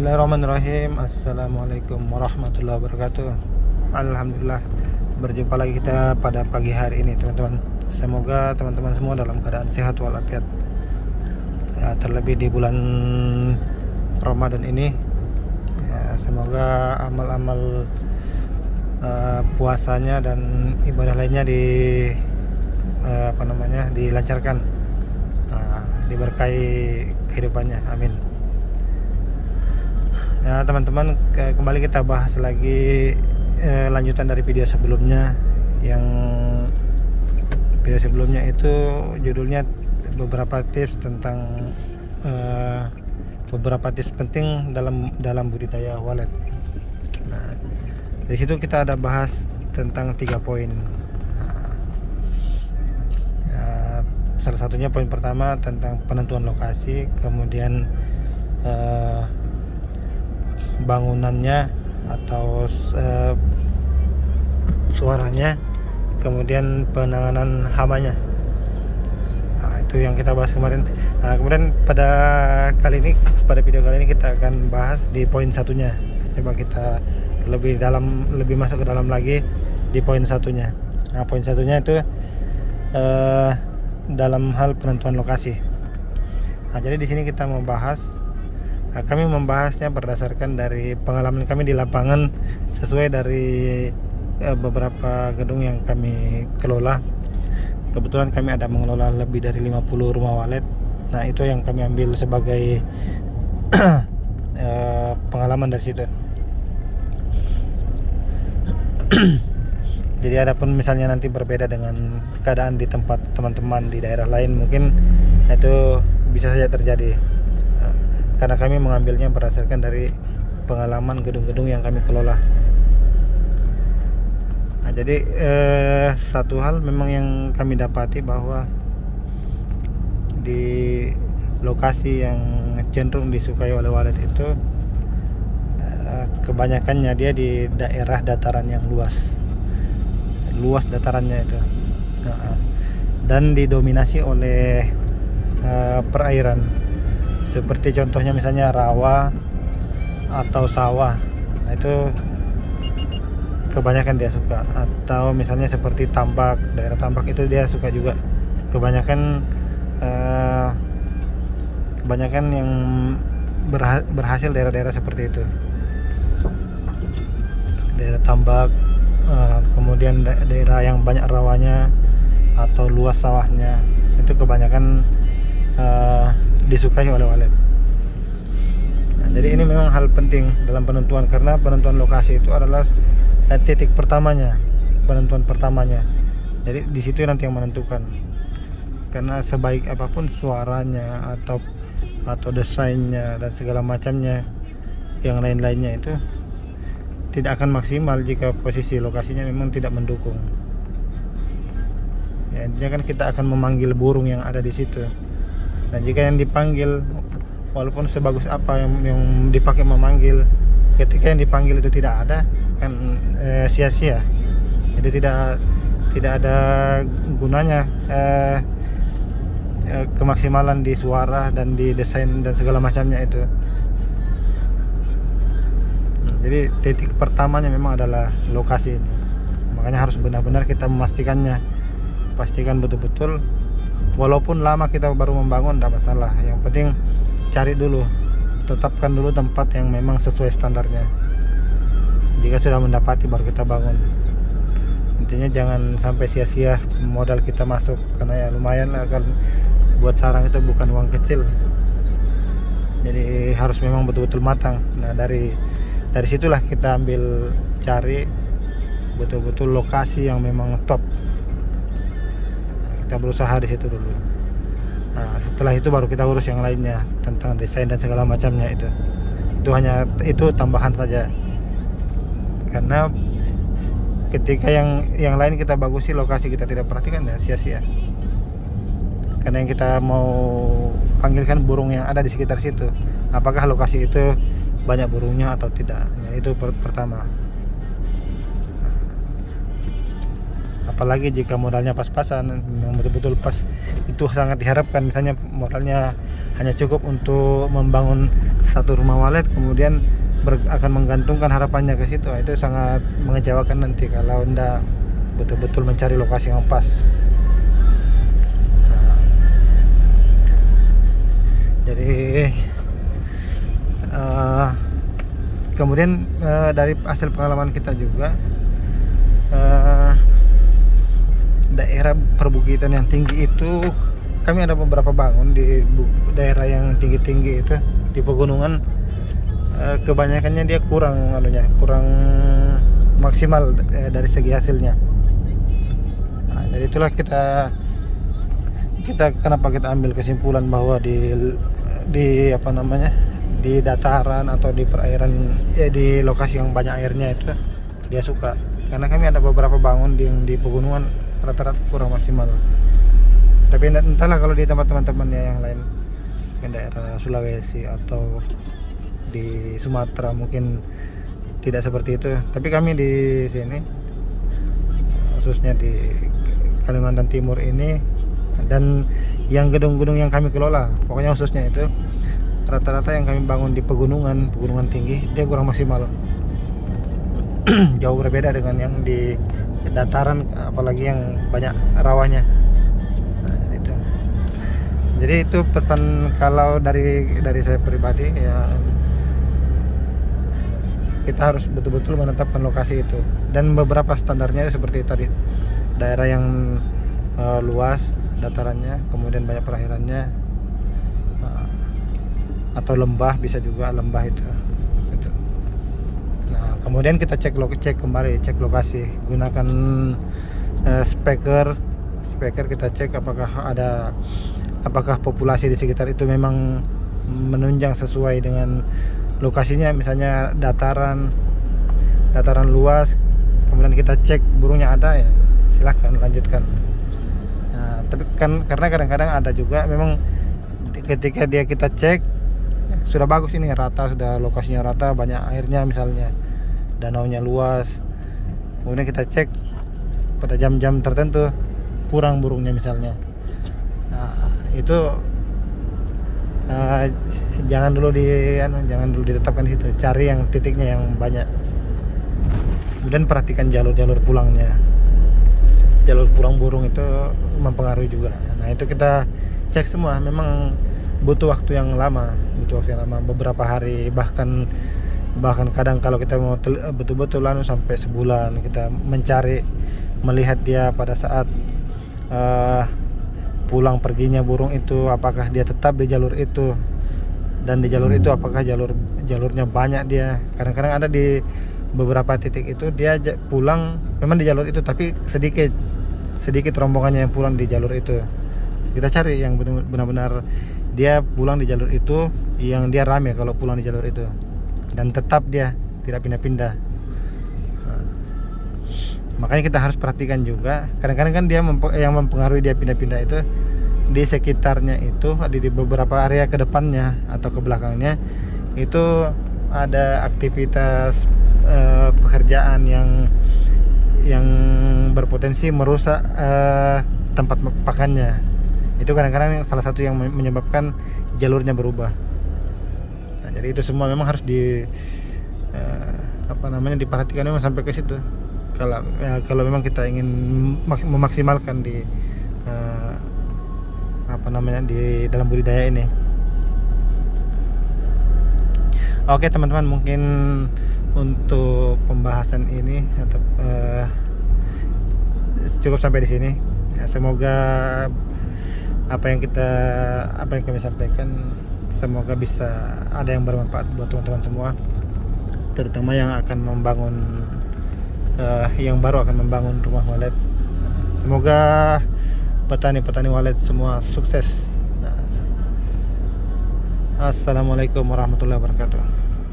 Bismillahirrahmanirrahim. Assalamualaikum warahmatullahi wabarakatuh. Alhamdulillah, berjumpa lagi kita pada pagi hari ini, teman-teman. Semoga teman-teman semua dalam keadaan sehat walafiat ya, terlebih di bulan Ramadan ini ya, semoga amal-amal puasanya dan ibadah lainnya dilancarkan, diberkahi kehidupannya, amin. Ya teman-teman, kembali kita bahas lagi lanjutan dari video sebelumnya. Yang video sebelumnya itu judulnya beberapa tips tentang beberapa tips penting dalam budidaya walet. Nah, di situ kita ada bahas tentang 3 poin. Salah satunya poin pertama tentang penentuan lokasi, kemudian bangunannya atau suaranya, kemudian penanganan hamanya. Itu yang kita bahas kemarin. Kemudian pada video kali ini kita akan bahas di poin satunya. Coba kita lebih masuk ke dalam lagi di poin satunya. Poin satunya itu dalam hal penentuan lokasi. Jadi di sini kita kami membahasnya berdasarkan dari pengalaman kami di lapangan, sesuai dari beberapa gedung yang kami kelola. Kebetulan kami ada mengelola lebih dari 50 rumah walet. Nah, itu yang kami ambil sebagai pengalaman dari situ. Jadi adapun misalnya nanti berbeda dengan keadaan di tempat teman-teman di daerah lain, mungkin itu bisa saja terjadi. Karena kami mengambilnya berdasarkan dari pengalaman gedung-gedung yang kami kelola. Jadi satu hal memang yang kami dapati bahwa di lokasi yang cenderung disukai oleh walet itu kebanyakannya dia di daerah dataran yang luas datarannya itu, dan didominasi oleh perairan. Seperti contohnya misalnya rawa atau sawah, itu kebanyakan dia suka. Atau misalnya seperti tambak, daerah tambak itu dia suka juga. Kebanyakan yang berhasil daerah-daerah seperti itu, daerah tambak, kemudian daerah yang banyak rawanya atau luas sawahnya, itu kebanyakan disukai oleh walet. Jadi ini memang hal penting dalam penentuan, karena penentuan lokasi itu adalah titik penentuan pertamanya. Jadi di situ nanti yang menentukan. Karena sebaik apapun suaranya atau desainnya dan segala macamnya, yang lain-lainnya itu tidak akan maksimal jika posisi lokasinya memang tidak mendukung. Ya, intinya kan kita akan memanggil burung yang ada di situ. Dan jika yang dipanggil, walaupun sebagus apa yang dipakai memanggil, ketika yang dipanggil itu tidak ada, kan sia-sia. Jadi tidak ada gunanya kemaksimalan di suara dan di desain dan segala macamnya itu. Jadi titik pertamanya memang adalah lokasi ini. Makanya harus benar-benar kita pastikan betul-betul. Walaupun lama kita baru membangun, tidak masalah. Yang penting cari dulu, tetapkan dulu tempat yang memang sesuai standarnya. Jika sudah mendapati, baru kita bangun. Intinya jangan sampai sia-sia modal kita masuk, karena ya lumayan lah, kan buat sarang itu bukan uang kecil. Jadi harus memang betul-betul matang. Nah, dari situlah kita cari betul-betul lokasi yang memang top. Kita berusaha di situ dulu. Nah, setelah itu baru kita urus yang lainnya tentang desain dan segala macamnya. Itu tambahan saja. Karena ketika yang lain kita bagusi, lokasi kita tidak perhatikan, ya sia-sia. Karena yang kita mau panggilkan burung yang ada di sekitar situ. Apakah lokasi itu banyak burungnya atau tidak? Ya, itu pertama. Apalagi jika modalnya pas-pasan, memang betul-betul pas, itu sangat diharapkan. Misalnya modalnya hanya cukup untuk membangun satu rumah walet, kemudian akan menggantungkan harapannya ke situ. Itu sangat mengecewakan nanti kalau anda betul-betul mencari lokasi yang pas. Nah, jadi kemudian dari hasil pengalaman kita juga, daerah perbukitan yang tinggi itu, kami ada beberapa bangun di daerah yang tinggi-tinggi itu, di pegunungan. Kebanyakannya dia kurang maksimal dari segi hasilnya. Nah, jadi itulah kita kenapa kita ambil kesimpulan bahwa di apa namanya, di dataran atau di perairan, di lokasi yang banyak airnya itu dia suka. Karena kami ada beberapa bangun di pegunungan rata-rata kurang maksimal. Tapi entahlah kalau di tempat teman-temannya yang lain, di daerah Sulawesi atau di Sumatera mungkin tidak seperti itu. Tapi kami di sini, khususnya di Kalimantan Timur ini, dan yang gedung-gedung yang kami kelola, pokoknya khususnya itu, rata-rata yang kami bangun di pegunungan tinggi, dia kurang maksimal. Jauh berbeda dengan yang di dataran, apalagi yang banyak rawanya. Nah, jadi itu pesan kalau dari saya pribadi ya, kita harus betul-betul menetapkan lokasi itu. Dan beberapa standarnya seperti tadi, daerah yang luas datarannya, kemudian banyak perairannya, atau lembah, bisa juga lembah itu. Nah, kemudian kita cek lokasi, gunakan speaker kita cek apakah populasi di sekitar itu memang menunjang sesuai dengan lokasinya. Misalnya dataran luas, kemudian kita cek burungnya ada, ya silahkan lanjutkan. Nah, tapi kan karena kadang-kadang ada juga memang ketika kita cek sudah bagus, ini rata, sudah lokasinya rata, banyak airnya, misalnya danaunya luas, kemudian kita cek pada jam-jam tertentu kurang burungnya misalnya. Nah, itu jangan dulu ditetapkan di situ, cari yang titiknya yang banyak. Kemudian perhatikan jalur pulangnya. Jalur pulang burung itu mempengaruhi juga. Nah, itu kita cek semua. Memang butuh waktu yang lama, beberapa hari, bahkan kadang kalau kita mau betul-betul sampai sebulan kita mencari, melihat dia pada saat pulang perginya burung itu, apakah dia tetap di jalur itu, dan di jalur itu apakah jalurnya banyak. Dia kadang-kadang ada di beberapa titik itu dia pulang memang di jalur itu, tapi sedikit rombongannya yang pulang di jalur itu. Kita cari yang benar-benar dia pulang di jalur itu, yang dia rame kalau pulang di jalur itu, dan tetap dia tidak pindah-pindah. Makanya kita harus perhatikan juga. Kadang-kadang kan dia yang mempengaruhi dia pindah-pindah itu di sekitarnya itu, di beberapa area ke depannya atau ke belakangnya itu ada aktivitas pekerjaan yang berpotensi merusak tempat pakannya. Itu kadang-kadang salah satu yang menyebabkan jalurnya berubah. Nah, jadi itu semua memang harus diperhatikan memang sampai ke situ. Kalau memang kita ingin memaksimalkan di di dalam budidaya ini. Oke teman-teman, mungkin untuk pembahasan ini cukup sampai di sini. Ya, semoga apa yang kami sampaikan semoga bisa ada yang bermanfaat buat teman-teman semua, terutama yang akan membangun yang baru akan membangun rumah walet. Semoga petani walet semua sukses. Assalamualaikum warahmatullahi wabarakatuh.